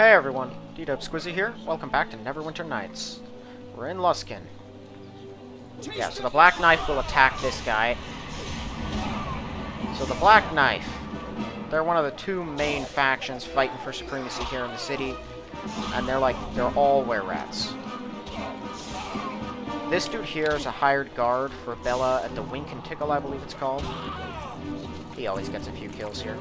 Hey everyone, D-Dub Squizzy here. Welcome back to Neverwinter Nights. We're in Luskan. Yeah, so the Black Knife will attack this guy. So the Black Knife, they're one of the two main factions fighting for supremacy here in the city. And they're all were-rats. This dude here is a hired guard for Bella at the Wink and Tickle, I believe it's called. He always gets a few kills here.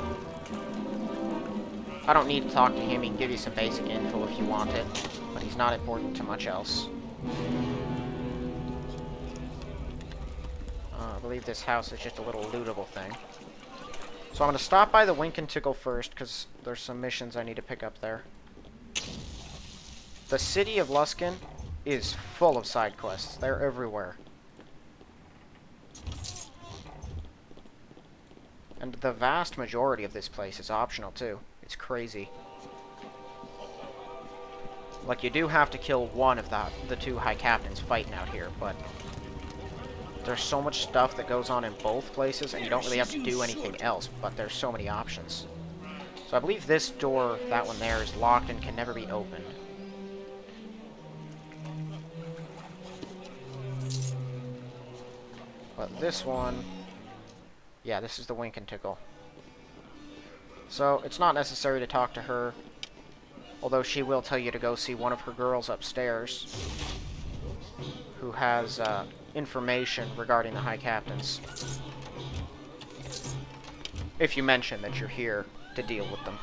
I don't need to talk to him, he can give you some basic info if you want it, but he's not important to much else. I believe this house is just a little lootable thing. So I'm going to stop by the Wink and Tickle first, because there's some missions I need to pick up there. The city of Luskan is full of side quests. They're everywhere. And the vast majority of this place is optional, too. It's crazy. Like, you do have to kill one of the two high captains fighting out here, but there's so much stuff that goes on in both places, and you don't really have to do anything else, but there's so many options. So I believe this door, that one there, is locked and can never be opened. But this one, yeah, this is the Wink and Tickle. So, it's not necessary to talk to her, although she will tell you to go see one of her girls upstairs, who has information regarding the High Captains. If you mention that you're here to deal with them.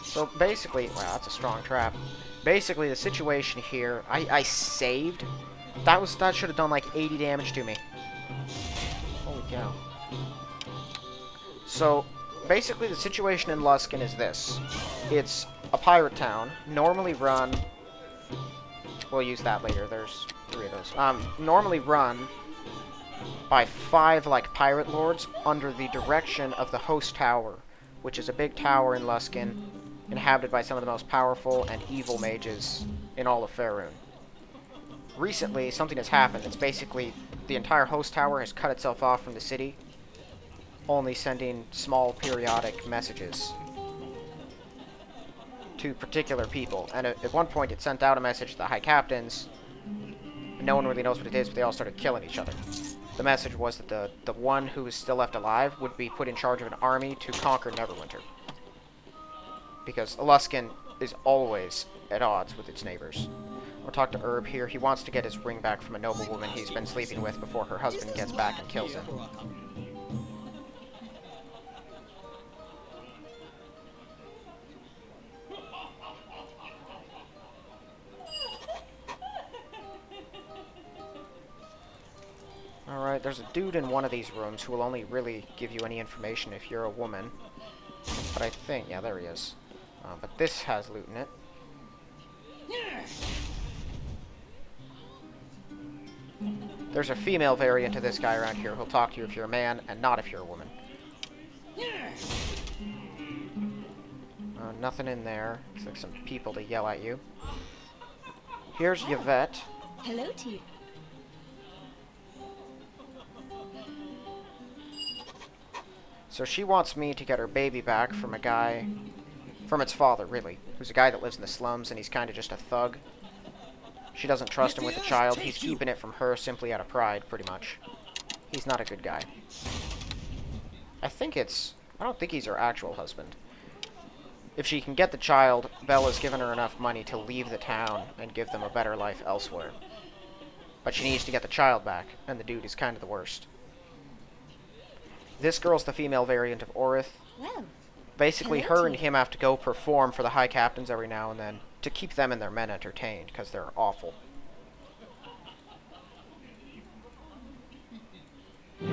So basically, wow, that's a strong trap. Basically, the situation here, I saved. That should have done like 80 damage to me. Holy cow. So, basically the situation in Luskan is this. It's a pirate town, normally run... We'll use that later, there's 3 of those. Normally run by 5, like, pirate lords under the direction of the Host Tower, which is a big tower in Luskan, inhabited by some of the most powerful and evil mages in all of Faerun. Recently, something has happened. It's basically the entire Host Tower has cut itself off from the city, only sending small periodic messages to particular people. And at one point, it sent out a message to the High Captains. No one really knows what it is, but they all started killing each other. The message was that the one who was still left alive would be put in charge of an army to conquer Neverwinter. Because Luskan is always at odds with its neighbors. We'll talk to Herb here. He wants to get his ring back from a noblewoman he's been sleeping with before her husband gets back and kills him. Alright, there's a dude in one of these rooms who will only really give you any information if you're a woman. But I think, yeah, there he is. But this has loot in it. There's a female variant of this guy around here who'll talk to you if you're a man, and not if you're a woman. Nothing in there. Looks like some people to yell at you. Here's Yvette. Hello to you. So she wants me to get her baby back from a guy... From its father, really. Who's a guy that lives in the slums, and he's kind of just a thug. She doesn't trust him with the child. He's keeping it from her simply out of pride, pretty much. He's not a good guy. I don't think he's her actual husband. If she can get the child, Bella's given her enough money to leave the town and give them a better life elsewhere. But she needs to get the child back, and the dude is kind of the worst. This girl's the female variant of Orith. Well, basically, her and him have to go perform for the High Captains every now and then to keep them and their men entertained, because they're awful. And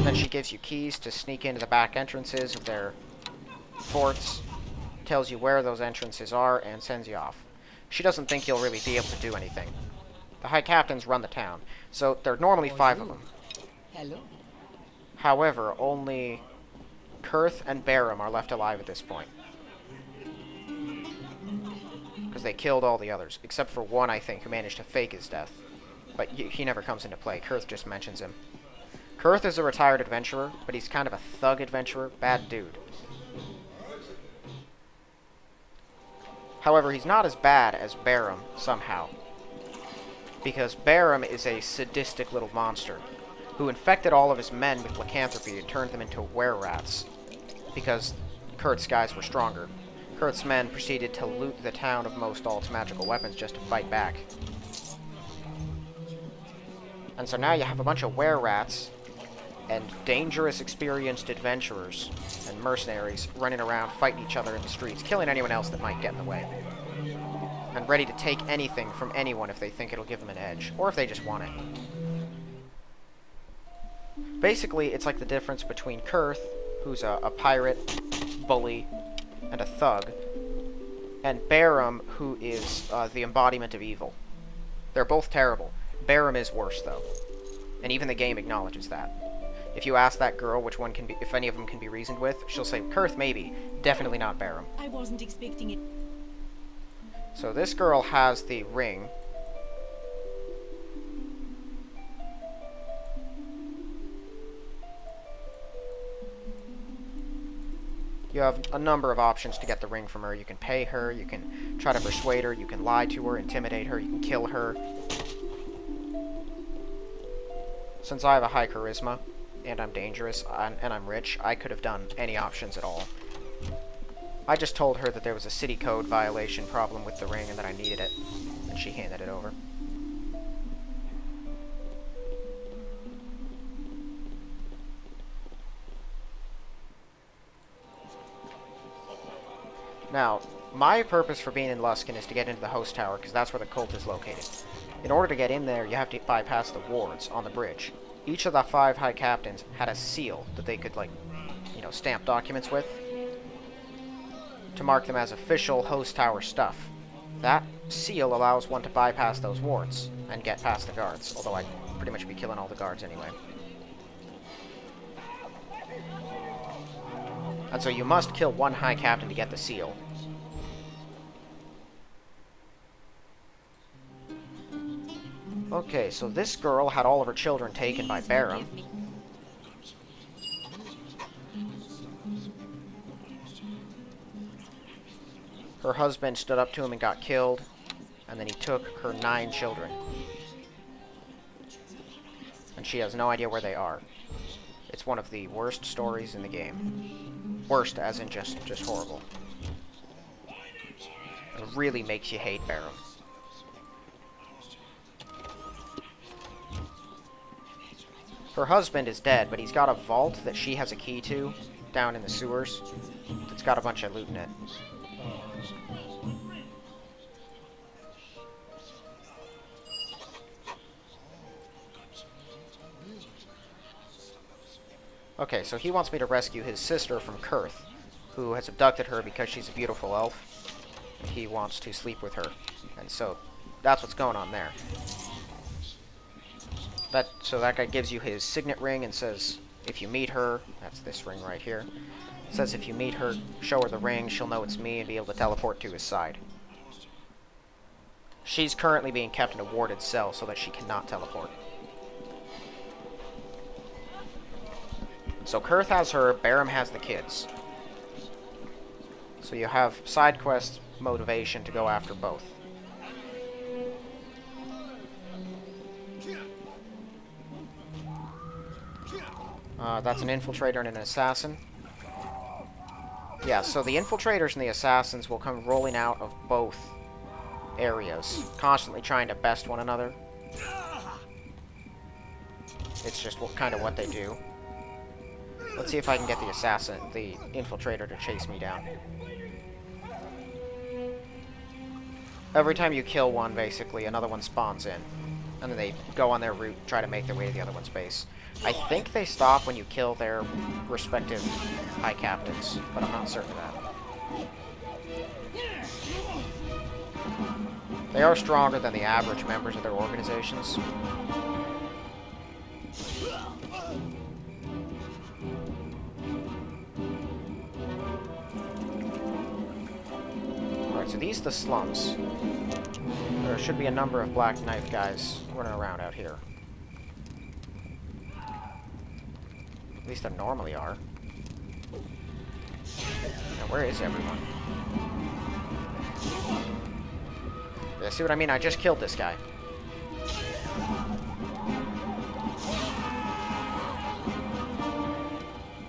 then she gives you keys to sneak into the back entrances of their forts, tells you where those entrances are, and sends you off. She doesn't think you'll really be able to do anything. The High Captains run the town, so there are normally 5 of them. hello. However, only Kurth and Barum are left alive at this point. because they killed all the others, except for one, I think, who managed to fake his death. But he never comes into play. Kurth just mentions him. Kurth is a retired adventurer, but he's kind of a thug adventurer. Bad dude. However, he's not as bad as Barum, somehow. Because Barum is a sadistic little monster who infected all of his men with lycanthropy and turned them into were-rats because Kurth's guys were stronger. Kurth's men proceeded to loot the town of most all its magical weapons just to fight back. And so now you have a bunch of were-rats and dangerous, experienced adventurers and mercenaries running around fighting each other in the streets, killing anyone else that might get in the way. And ready to take anything from anyone if they think it'll give them an edge, or if they just want it. Basically, it's like the difference between Kurth, who's a pirate, bully, and a thug, and Barum, who is the embodiment of evil. They're both terrible. Barum is worse, though. And even the game acknowledges that. If you ask that girl which one can be, if any of them can be reasoned with, she'll say Kurth maybe, definitely not Barum. I wasn't expecting it. So this girl has the ring. You have a number of options to get the ring from her. You can pay her, you can try to persuade her, you can lie to her, intimidate her, you can kill her. Since I have a high charisma, and I'm dangerous, and I'm rich, I could have done any options at all. I just told her that there was a city code violation problem with the ring and that I needed it, and she handed it over. Now, my purpose for being in Luskan is to get into the host tower, because that's where the cult is located. In order to get in there, you have to bypass the wards on the bridge. Each of the 5 high captains had a seal that they could, like, you know, stamp documents with to mark them as official host tower stuff. That seal allows one to bypass those wards and get past the guards, although I'd pretty much be killing all the guards anyway. And so you must kill 1 high captain to get the seal. Okay, so this girl had all of her children taken by Barum. Her husband stood up to him and got killed, and then he took her 9 children. And she has no idea where they are. It's one of the worst stories in the game. Worst as in just horrible. It really makes you hate Barum. Her husband is dead, but he's got a vault that she has a key to down in the sewers. It's got a bunch of loot in it. Okay, so he wants me to rescue his sister from Kurth, who has abducted her because she's a beautiful elf. And he wants to sleep with her. And so, that's what's going on there. So that guy gives you his signet ring and says, if you meet her, that's this ring right here, it says if you meet her, show her the ring, she'll know it's me and be able to teleport to his side. She's currently being kept in a warded cell so that she cannot teleport. So Kurth has her, Barum has the kids. So you have side quest motivation to go after both. That's an infiltrator and an assassin. Yeah, so the infiltrators and the assassins will come rolling out of both areas, constantly trying to best one another. It's just kind of what they do. Let's see if I can get the infiltrator to chase me down. Every time you kill one, basically, another one spawns in. And then they go on their route, try to make their way to the other one's base. I think they stop when you kill their respective high captains, but I'm not certain of that. They are stronger than the average members of their organizations. Alright, Alright, so these are the slums. There should be a number of black knife guys running around out here. At least there normally are. Now, where is everyone? Yeah, see what I mean? I just killed this guy.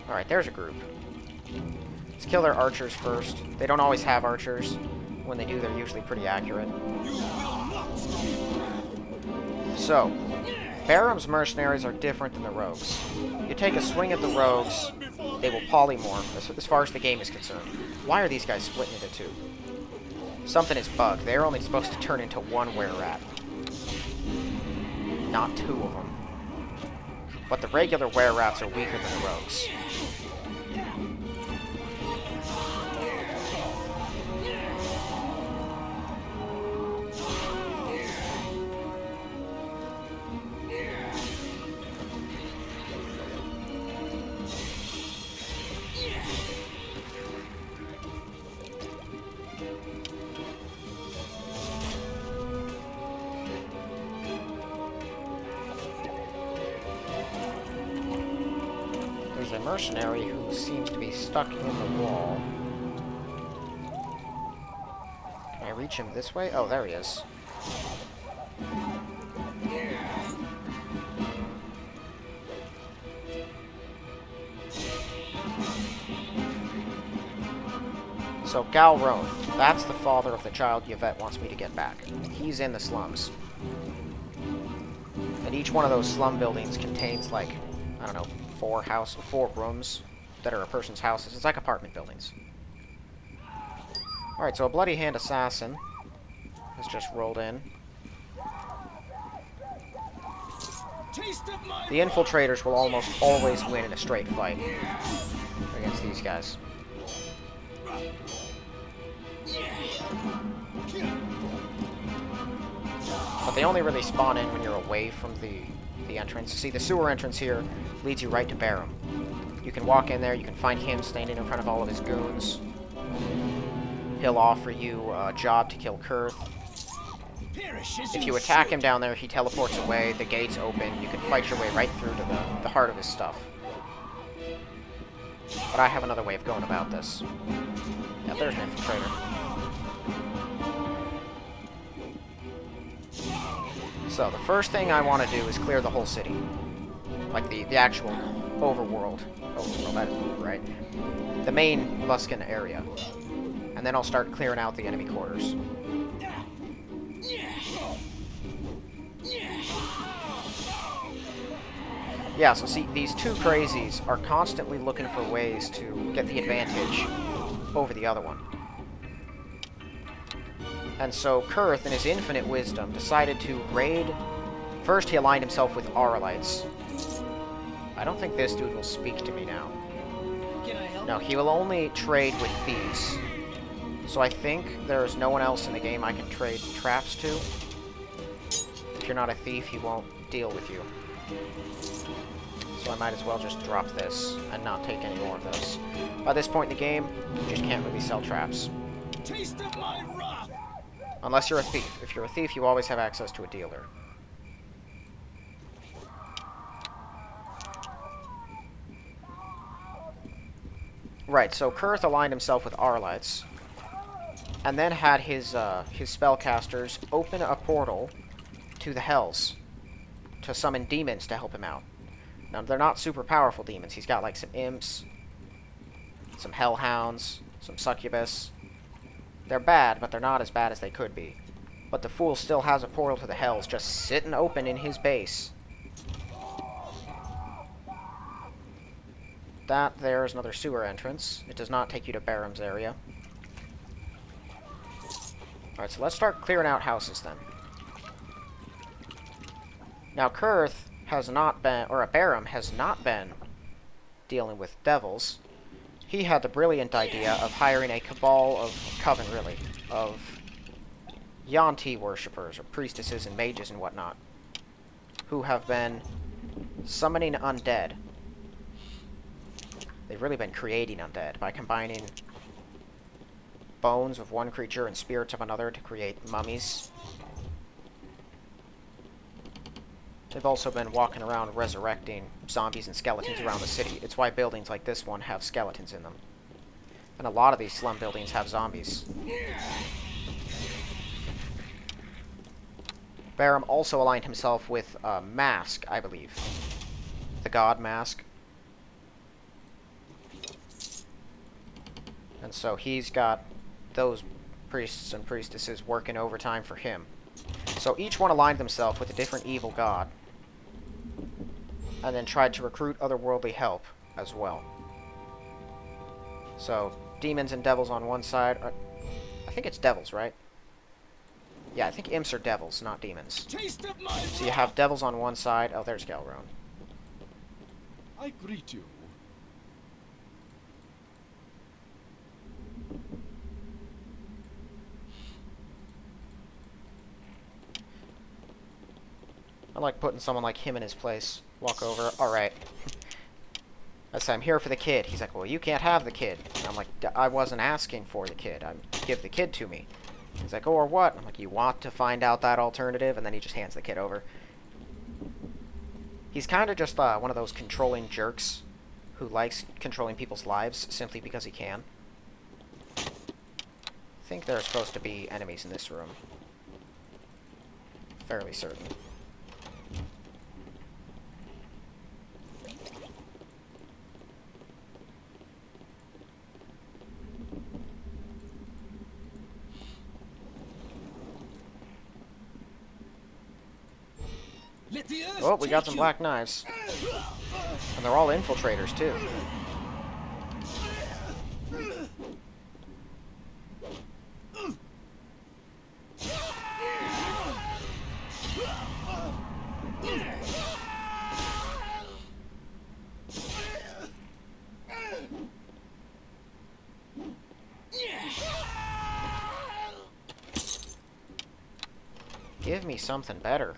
Alright, there's a group. Let's kill their archers first. They don't always have archers. When they do, they're usually pretty accurate. So, Barham's mercenaries are different than the rogues. You take a swing at the rogues, they will polymorph, as far as the game is concerned. Why are these guys splitting into two? Something is bugged. They're only supposed to turn into one were-rat. Not two of them. But the regular were-rats are weaker than the rogues. There's a mercenary who seems to be stuck in the wall. Can I reach him this way? Oh, there he is. So, Galroan, that's the father of the child Yvette wants me to get back. He's in the slums. And each one of those slum buildings contains, like, I don't know, 4 rooms that are a person's houses. It's like apartment buildings. Alright, so a Bloody Hand assassin has just rolled in. The infiltrators will almost always win in a straight fight against these guys. But they only really spawn in when you're away from the entrance. See, the sewer entrance here leads you right to Barham. You can walk in there, you can find him standing in front of all of his goons. He'll offer you a job to kill Kurth. If you attack him down there, he teleports away, the gates open, you can fight your way right through to the heart of his stuff. But I have another way of going about this. Yeah, there's an infiltrator. So, the first thing I want to do is clear the whole city. Like, the actual overworld. Overworld, that is right. The main Luskan area. And then I'll start clearing out the enemy quarters. Yeah, so see, these two crazies are constantly looking for ways to get the advantage over the other one. And so Kurth, in his infinite wisdom, decided to raid... First, he aligned himself with Aurelites. I don't think this dude will speak to me now. Can I help? No, he will only trade with thieves. So I think there's no one else in the game I can trade traps to. If you're not a thief, he won't deal with you. So I might as well just drop this and not take any more of those. By this point in the game, you just can't really sell traps. Taste of my wrath. Unless you're a thief. If you're a thief, you always have access to a dealer. Right, so Kurth aligned himself with Aurelites, and then had his spellcasters open a portal to the Hells to summon demons to help him out. Now, they're not super powerful demons. He's got, like, some imps, some hellhounds, some succubus. They're bad, but they're not as bad as they could be. But the fool still has a portal to the Hells just sitting open in his base. That there is another sewer entrance. It does not take you to Barham's area. Alright, so let's start clearing out houses then. Now, Kurth has not been, or Barham has not been dealing with devils. He had the brilliant idea of hiring a cabal of coven, really, of Yanti worshippers, or priestesses and mages and whatnot, who have been summoning undead. They've really been creating undead by combining bones of one creature and spirits of another to create mummies. They've also been walking around resurrecting zombies and skeletons around the city. It's why buildings like this one have skeletons in them. And a lot of these slum buildings have zombies. Barum also aligned himself with Mask, I believe. The god Mask. And so he's got those priests and priestesses working overtime for him. So each one aligned themselves with a different evil god. And then tried to recruit otherworldly help as well. So, demons and devils on one side. I think it's devils, right? Yeah, I think imps are devils, not demons. So you have devils on one side. Oh, there's Galrone. I greet you. I like putting someone like him in his place. Walk over. Alright. I say, I'm here for the kid. He's like, well, you can't have the kid. And I'm like, I wasn't asking for the kid. Give the kid to me. He's like, oh, or what? I'm like, you want to find out that alternative? And then he just hands the kid over. He's kind of just one of those controlling jerks who likes controlling people's lives simply because he can. I think there are supposed to be enemies in this room. Fairly certain. Oh, we got some black knives. And they're all infiltrators, too. Give me something better.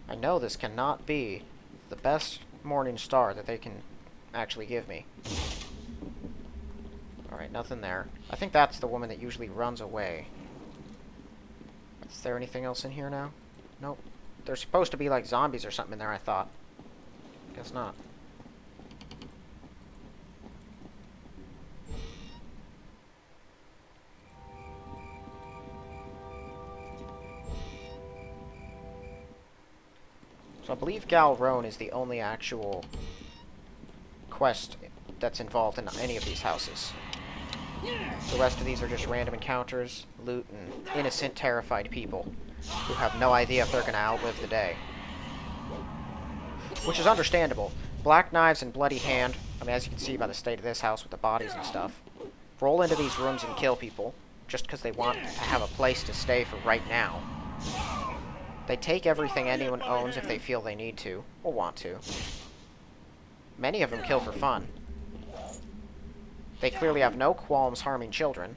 I know this cannot be the best morning star that they can actually give me. Alright, nothing there. I think that's the woman that usually runs away. Is there anything else in here now? Nope. There's supposed to be like zombies or something in there, I thought. Guess not. So I believe Galrone is the only actual quest that's involved in any of these houses. The rest of these are just random encounters, loot, and innocent, terrified people who have no idea if they're going to outlive the day. Which is understandable. Black knives and bloody hand, I mean, as you can see by the state of this house with the bodies and stuff, roll into these rooms and kill people just because they want to have a place to stay for right now. They take everything anyone owns if they feel they need to, or want to. Many of them kill for fun. They clearly have no qualms harming children.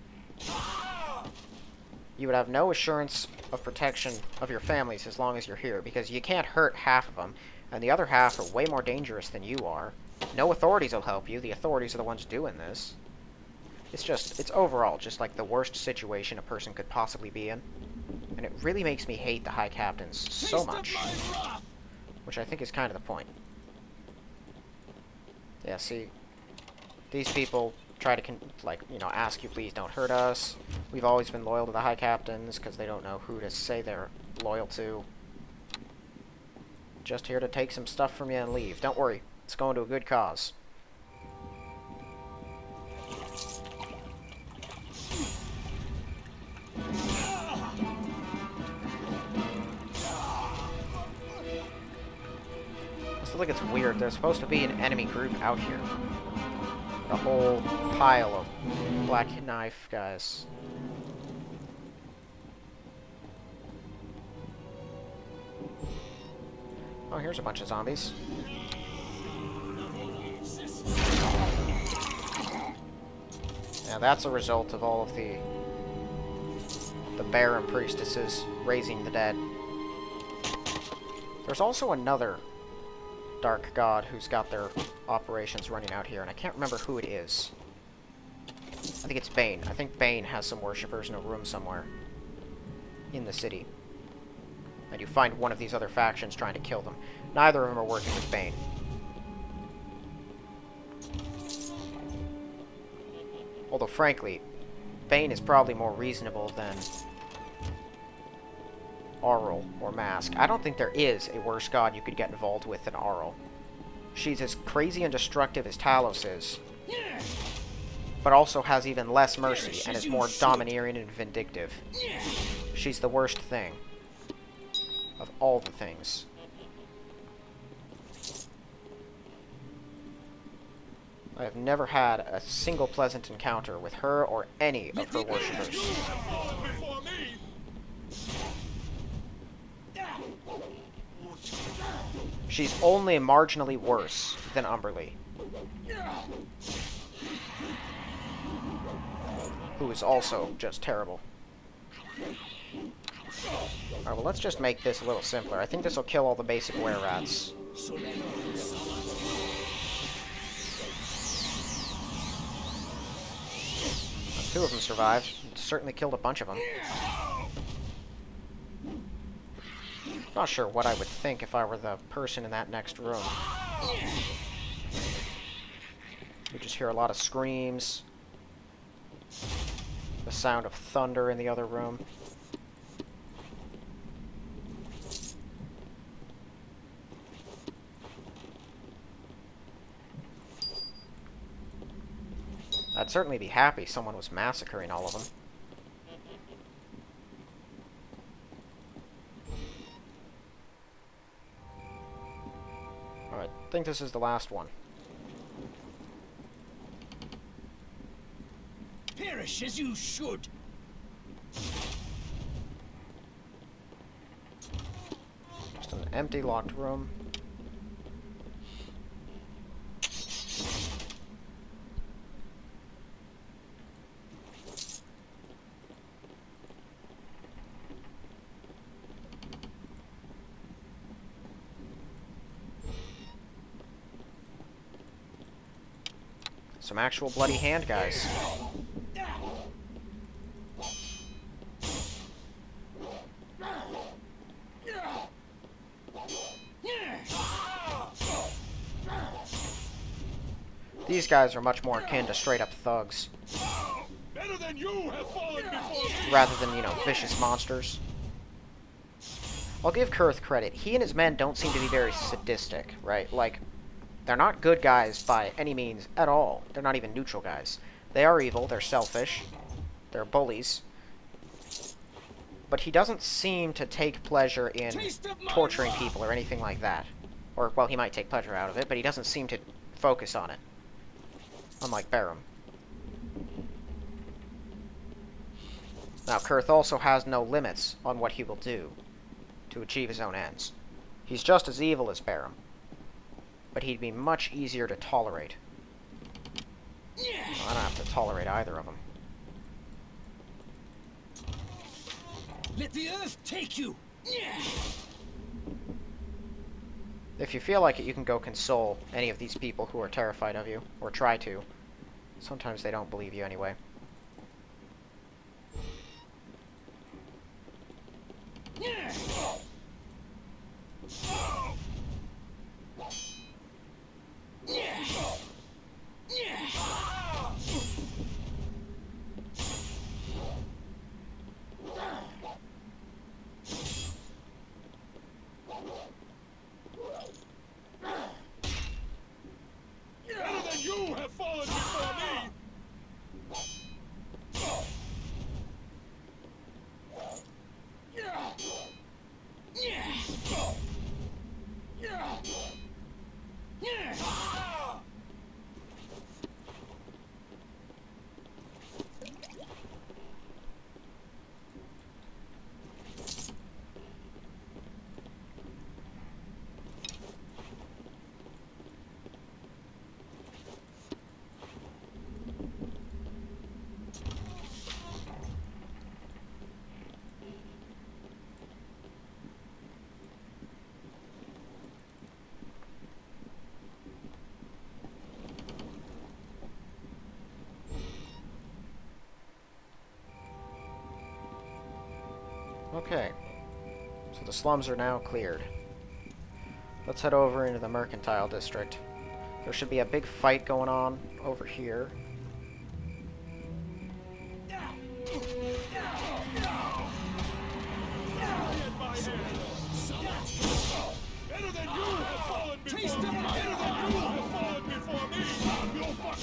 You would have no assurance of protection of your families as long as you're here, because you can't hurt half of them, and the other half are way more dangerous than you are. No authorities will help you. The authorities are the ones doing this. It's overall just like the worst situation a person could possibly be in. And it really makes me hate the High Captains so much. Which I think is kind of the point. Yeah, see, these people try to, ask you, please don't hurt us. We've always been loyal to the High Captains because they don't know who to say they're loyal to. Just here to take some stuff from you and leave. Don't worry, it's going to a good cause. I still think it's weird. There's supposed to be an enemy group out here. A whole pile of black knife guys. Oh, here's a bunch of zombies. Now that's a result of all of the Baron priestesses raising the dead. There's also another dark god who's got their operations running out here, and I can't remember who it is. I think it's Bane. I think Bane has some worshippers in a room somewhere in the city. And you find one of these other factions trying to kill them. Neither of them are working with Bane. Although, frankly, Bane is probably more reasonable than Auril or Mask. I don't think there is a worse god you could get involved with than Auril. She's as crazy and destructive as Talos is, but also has even less mercy and is more domineering and vindictive. She's the worst thing of all the things. I have never had a single pleasant encounter with her or any of her worshippers. She's only marginally worse than Umberlee, who is also just terrible. Alright, well, let's just make this a little simpler. I think this will kill all the basic were-rats. Two of them survived. Certainly killed a bunch of them. Not sure what I would think if I were the person in that next room. You just hear a lot of screams. The sound of thunder in the other room. I'd certainly be happy someone was massacring all of them. Alright, I think this is the last one. Perish as you should. Just an empty, locked room. Some actual bloody hand guys. These guys are much more akin to straight-up thugs. Better than you have fallen before me. Rather than, you know, vicious monsters. I'll give Kurth credit. He and his men don't seem to be very sadistic, right? Like, they're not good guys by any means at all. They're not even neutral guys. They are evil, they're selfish, they're bullies. But he doesn't seem to take pleasure in torturing people or anything like that. Or, well, he might take pleasure out of it, but he doesn't seem to focus on it. Unlike Barum. Now, Kurth also has no limits on what he will do to achieve his own ends. He's just as evil as Barum, but he'd be much easier to tolerate. Well, I don't have to tolerate either of them. Let the earth take you. If you feel like it, you can go console any of these people who are terrified of you, or try to. Sometimes they don't believe you anyway. Better than you have fallen before me. Okay. So the slums are now cleared. Let's head over into the Mercantile District. There should be a big fight going on over here. Better than you have fallen before me. Better than you have fallen before me. You'll fuck.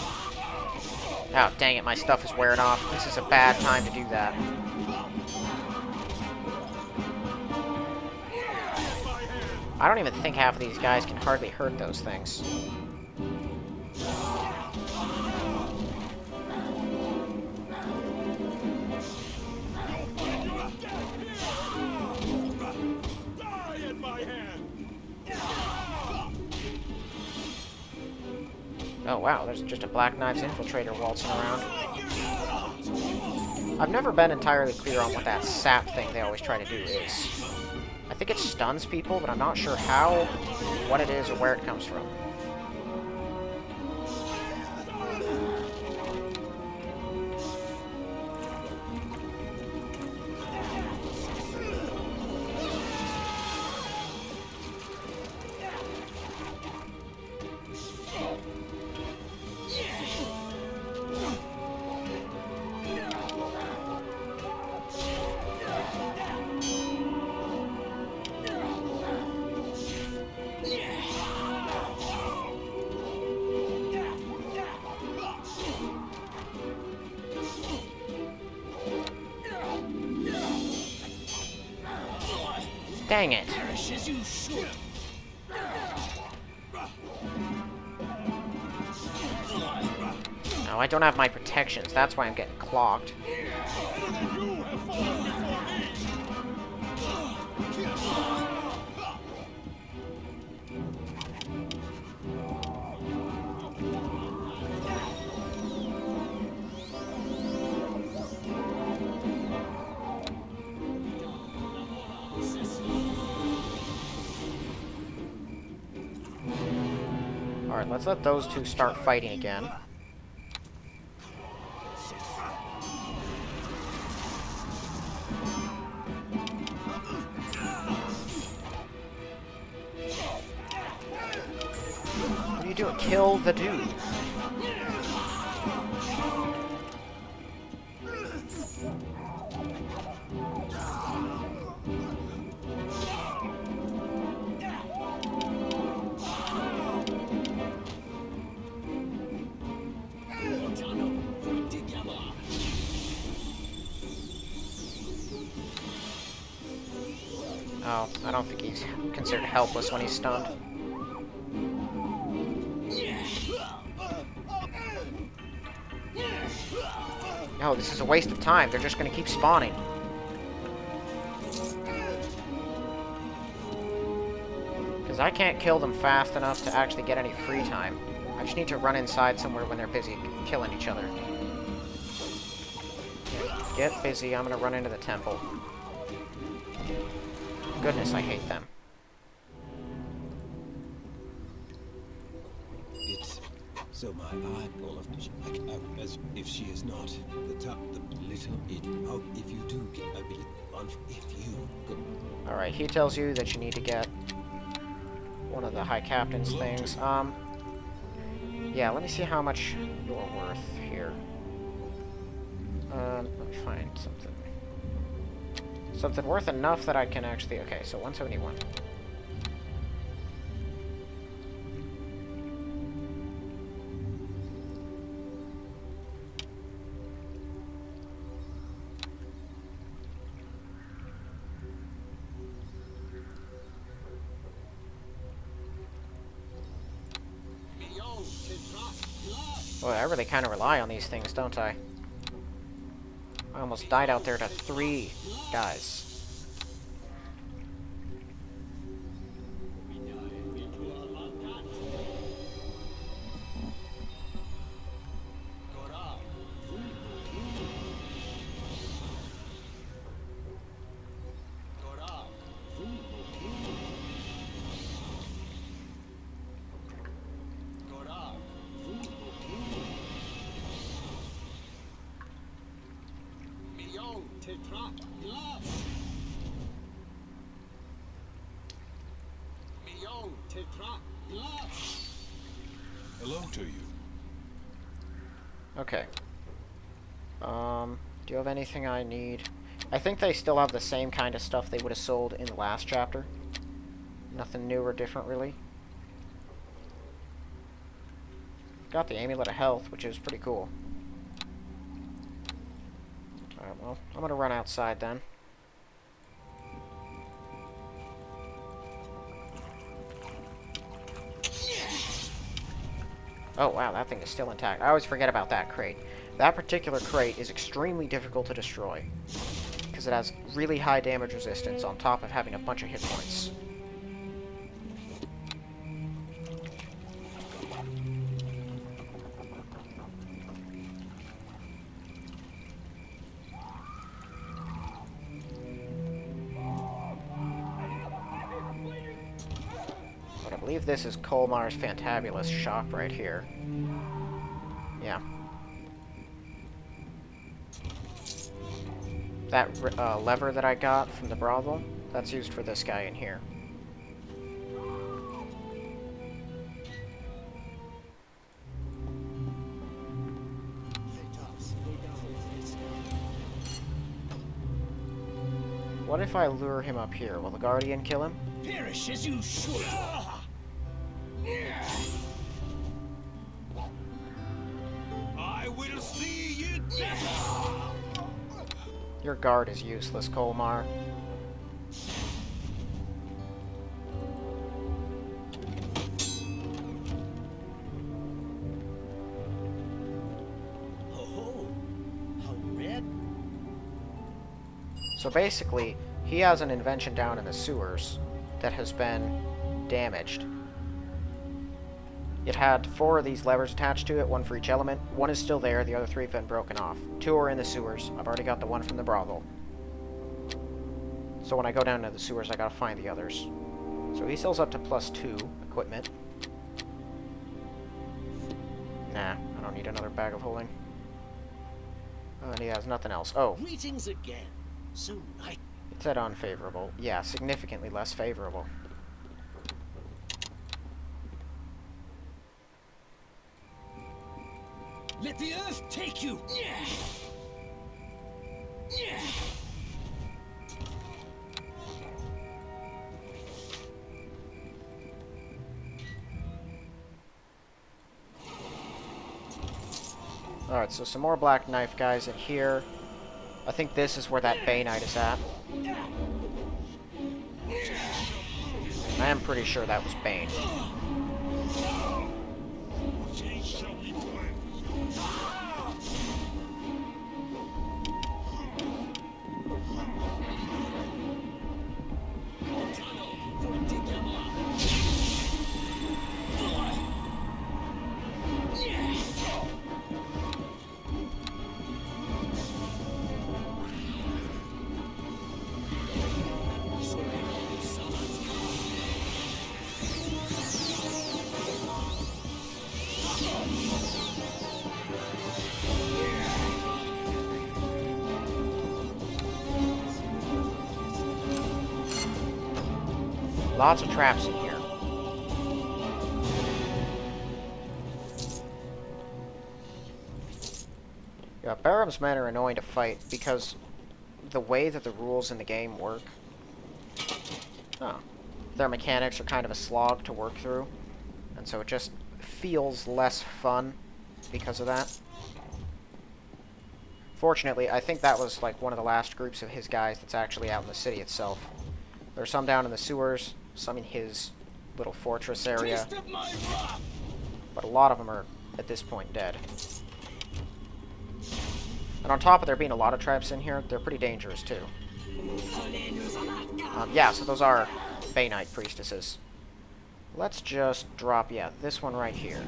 Oh, dang it, my stuff is wearing off. This is a bad time to do that. I don't even think half of these guys can hardly hurt those things. Die at my hand. Oh wow, there's just a Black Knives infiltrator waltzing around. I've never been entirely clear on what that sap thing they always try to do is. I think it stuns people, but I'm not sure how, what it is, or where it comes from. Dang it. No, I don't have my protections. That's why I'm getting clocked. Alright, let's let those two start fighting again. What are you doing? Kill the dude. Oh, I don't think he's considered helpless when he's stunned. No, this is a waste of time. They're just gonna keep spawning. Because I can't kill them fast enough to actually get any free time. I just need to run inside somewhere when they're busy killing each other. Get busy, I'm gonna run into the temple. Goodness, I hate them. It's so my eyeball of like as if she is not the top, the little it. How if you do get a bit on if you go. All right, he tells you that you need to get one of the High Captain's things. Yeah, let me see how much you're worth here. Let me find something. Something worth enough that I can actually... Okay, so 171. Boy, I really kind of rely on these things, don't I? I almost died out there to 3 guys. Hello to you. Okay. Do you have anything I need? I think they still have the same kind of stuff they would have sold in the last chapter. Nothing new or different, really. Got the Amulet of Health, which is pretty cool. Alright, well, I'm gonna run outside then. Oh, wow, that thing is still intact. I always forget about that crate. That particular crate is extremely difficult to destroy, because it has really high damage resistance on top of having a bunch of hit points. But I believe this is Colmar's Fantabulous shop right here. Yeah. That lever that I got from the brothel, that's used for this guy in here. What if I lure him up here? Will the Guardian kill him? Perish as you should. I will see you dead. Your guard is useless, Colmar. Oh, how red. So basically, he has an invention down in the sewers that has been damaged. It had 4 of these levers attached to it, 1 for each element. 1 is still there, the other 3 have been broken off. 2 are in the sewers. I've already got the 1 from the brothel. So when I go down to the sewers, I gotta find the others. So he sells up to +2 equipment. Nah, I don't need another bag of holding. And he has nothing else. Oh, Greetings again. Soon I. it said unfavorable. Yeah, significantly less favorable. Let the earth take you. Alright, so some more Black Knife guys in here. I think this is where that Bay Knight is at. I am pretty sure that was Bane. Lots of traps in here. Yeah, Barham's men are annoying to fight because the way that the rules in the game work, their mechanics are kind of a slog to work through, and so it just feels less fun because of that. Fortunately, I think that was like one of the last groups of his guys that's actually out in the city itself. There's some down in the sewers, some in his little fortress area, but a lot of them are, at this point, dead. And on top of there being a lot of traps in here, they're pretty dangerous, too. Yeah, so those are Bay Knight priestesses. Let's just drop, yeah, this one right here.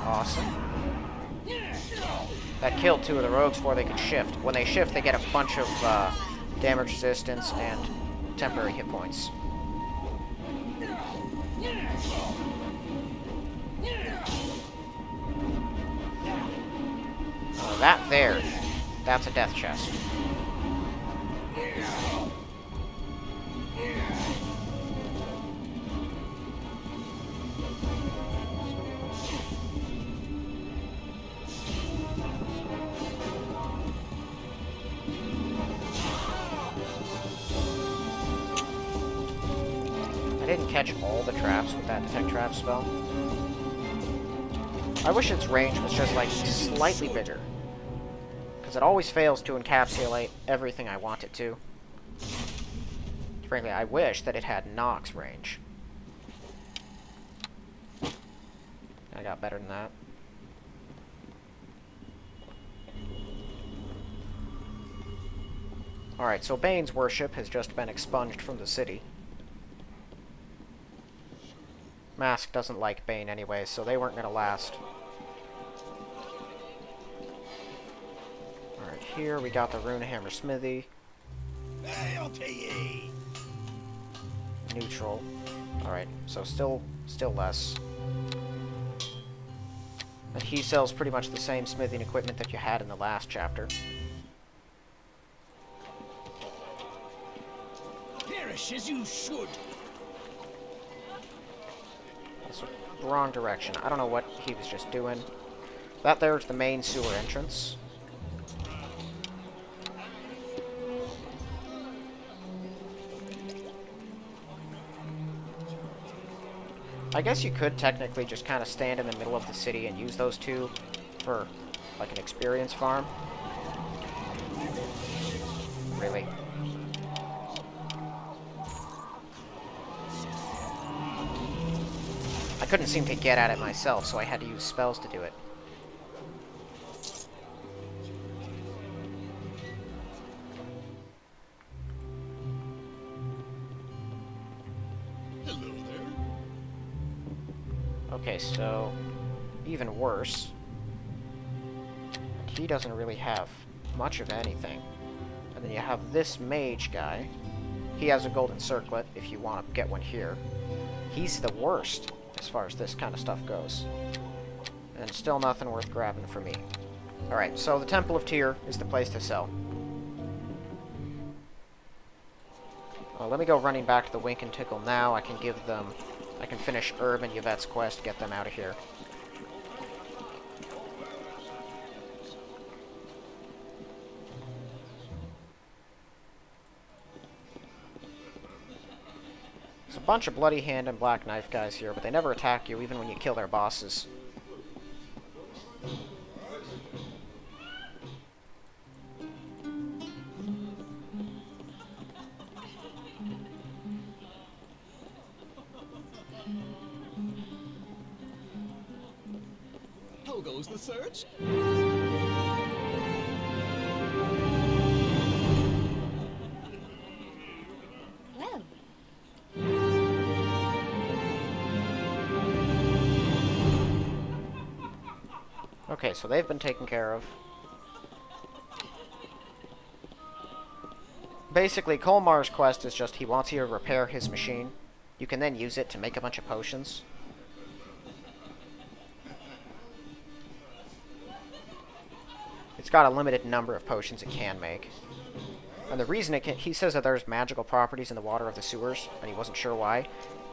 Awesome. That killed 2 of the rogues before they could shift. When they shift, they get a bunch of damage resistance and temporary hit points. That there, that's a death chest. didn't catch all the traps with that detect trap spell. I wish its range was just, like, slightly bigger. Because it always fails to encapsulate everything I want it to. Frankly, I wish that it had Nox range. I got better than that. Alright, so Bane's worship has just been expunged from the city. Mask doesn't like Bane anyway, so they weren't going to last. Alright, here we got the Runehammer Smithy. Neutral. Alright, so still less. And he sells pretty much the same smithing equipment that you had in the last chapter. Perish as you should. That's the wrong direction. I don't know what he was just doing. That there's the main sewer entrance. I guess you could technically just kind of stand in the middle of the city and use those two for, like, an experience farm. Really. I couldn't seem to get at it myself, so I had to use spells to do it. Okay, so even worse. He doesn't really have much of anything. And then you have this mage guy. He has a golden circlet, if you want to get one here. He's the worst as far as this kind of stuff goes. And still nothing worth grabbing for me. Alright, so the Temple of Tyr is the place to sell. Let me go running back to the Wink and Tickle now. I can give them... I can finish Herb and Yvette's quest, get them out of here. There's a bunch of Bloody Hand and Black Knife guys here, but they never attack you, even when you kill their bosses. How goes the search? Well, Okay, so they've been taken care of. Basically, Colmar's quest is just he wants you to repair his machine. You can then use it to make a bunch of potions. It's got a limited number of potions it can make. And the reason it can... He says that there's magical properties in the water of the sewers, and he wasn't sure why.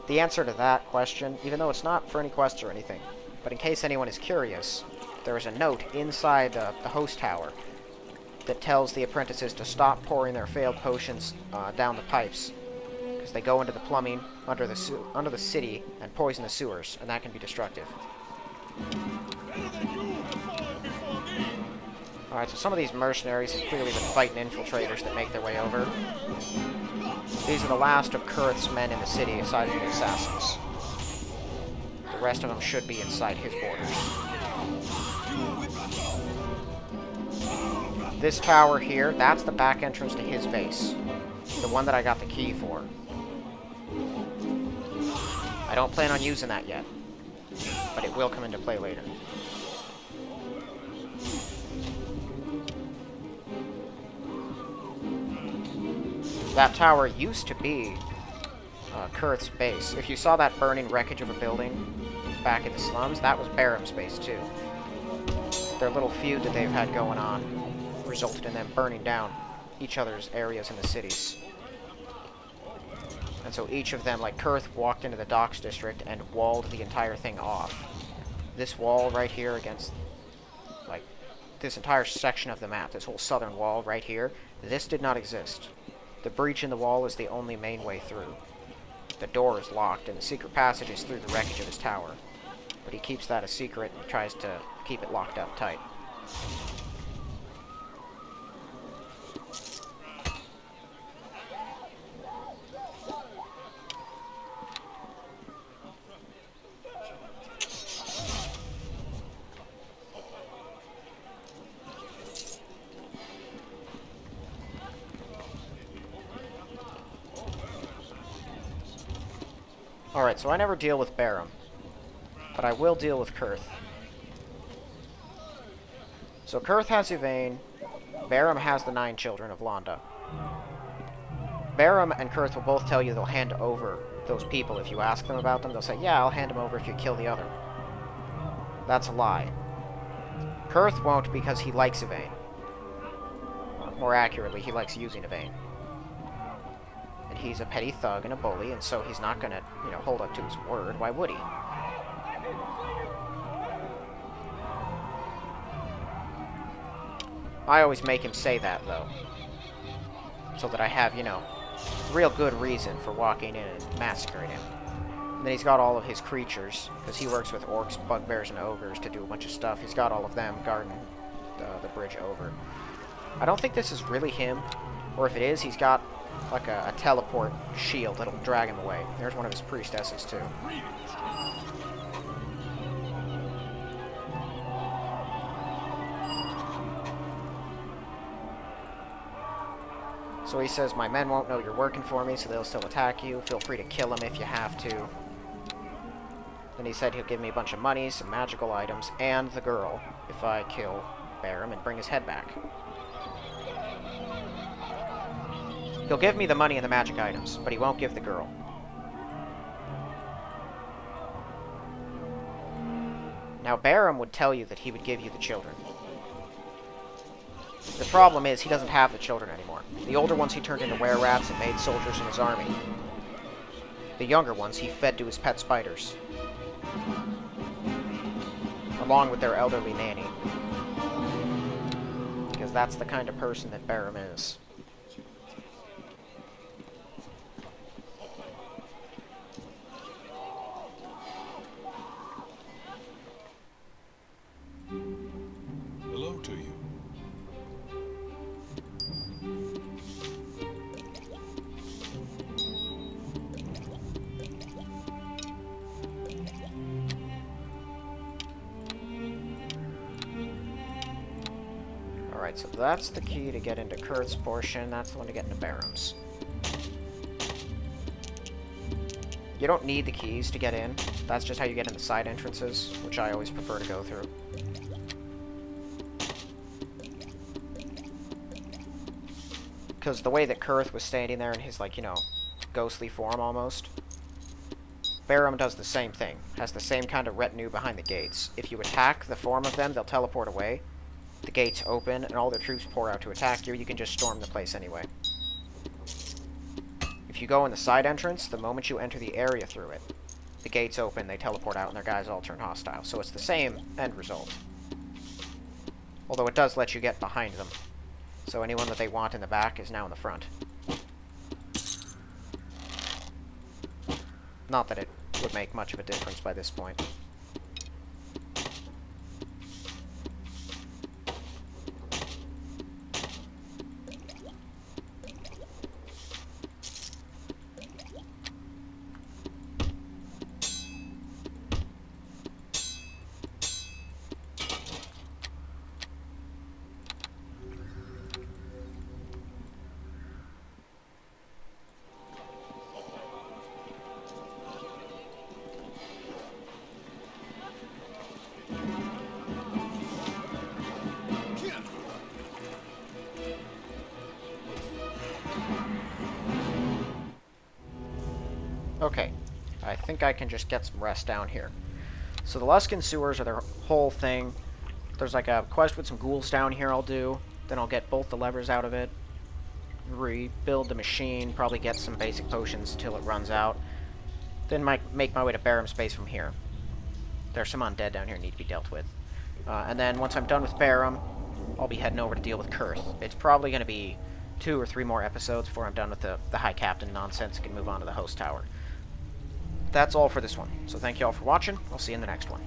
The answer to that question, even though it's not for any quests or anything, but in case anyone is curious, there is a note inside the host tower that tells the apprentices to stop pouring their failed potions down the pipes, because they go into the plumbing under the city and poison the sewers, and that can be destructive. Alright, so some of these mercenaries have clearly been fighting infiltrators that make their way over. These are the last of Kurith's men in the city, aside from the assassins. The rest of them should be inside his borders. This tower here, that's the back entrance to his base. The one that I got the key for. I don't plan on using that yet, but it will come into play later. That tower used to be Kurith's base. If you saw that burning wreckage of a building back in the slums, that was Barham's base too. Their little feud that they've had going on resulted in them burning down each other's areas in the cities. And so each of them, like Kurith walked into the docks district and walled the entire thing off. This wall right here against, like, this entire section of the map, this whole southern wall right here, this did not exist. The breach in the wall is the only main way through. the door is locked, and the secret passage is through the wreckage of his tower. But he keeps that a secret and tries to keep it locked up tight. Alright, so I never deal with Barum, but I will deal with Kurth. So Kurth has Yvain, Barum has the 9 children of Londa. Barum and Kurth will both tell you they'll hand over those people if you ask them about them. They'll say, yeah, I'll hand them over if you kill the other. That's a lie. Kurth won't because he likes Yvain. More accurately, he likes using Yvain. And he's a petty thug and a bully, and so he's not gonna, hold up to his word. Why would he? I always make him say that, though. So that I have, real good reason for walking in and massacring him. And then he's got all of his creatures, because he works with orcs, bugbears, and ogres to do a bunch of stuff. He's got all of them guarding the bridge over. I don't think this is really him, or if it is, he's got like a teleport shield that'll drag him away. There's one of his priestesses, too. So he says, my men won't know you're working for me, so they'll still attack you. Feel free to kill him if you have to. Then he said he'll give me a bunch of money, some magical items, and the girl if I kill Barum and bring his head back. He'll give me the money and the magic items, but he won't give the girl. Now, Barum would tell you that he would give you the children. The problem is, he doesn't have the children anymore. The older ones he turned into were-rats and made soldiers in his army. The younger ones he fed to his pet spiders. Along with their elderly nanny. Because that's the kind of person that Barum is. Hello to you. Alright, so that's the key to get into Kurth's portion. That's the one to get into Barum's. You don't need the keys to get in. That's just how you get in the side entrances, which I always prefer to go through. Because the way that Kurth was standing there in his, ghostly form almost, Barum does the same thing. Has the same kind of retinue behind the gates. If you attack the form of them, they'll teleport away. The gates open, and all their troops pour out to attack you. You can just storm the place anyway. If you go in the side entrance, the moment you enter the area through it, the gates open, they teleport out, and their guys all turn hostile. So it's the same end result. Although it does let you get behind them. So anyone that they want in the back is now in the front. Not that it would make much of a difference by this point. Okay, I think I can just get some rest down here. So the Luskan sewers are their whole thing. There's like a quest with some ghouls down here I'll do. Then I'll get both the levers out of it. Rebuild the machine, probably get some basic potions until it runs out. Then make my way to Barum's base from here. There's some undead down here need to be dealt with. And then once I'm done with Barum, I'll be heading over to deal with Kurth. It's probably going to be 2 or 3 more episodes before I'm done with the High Captain nonsense and can move on to the host tower. that's all for this one. So thank you all for watching. I'll see you in the next one.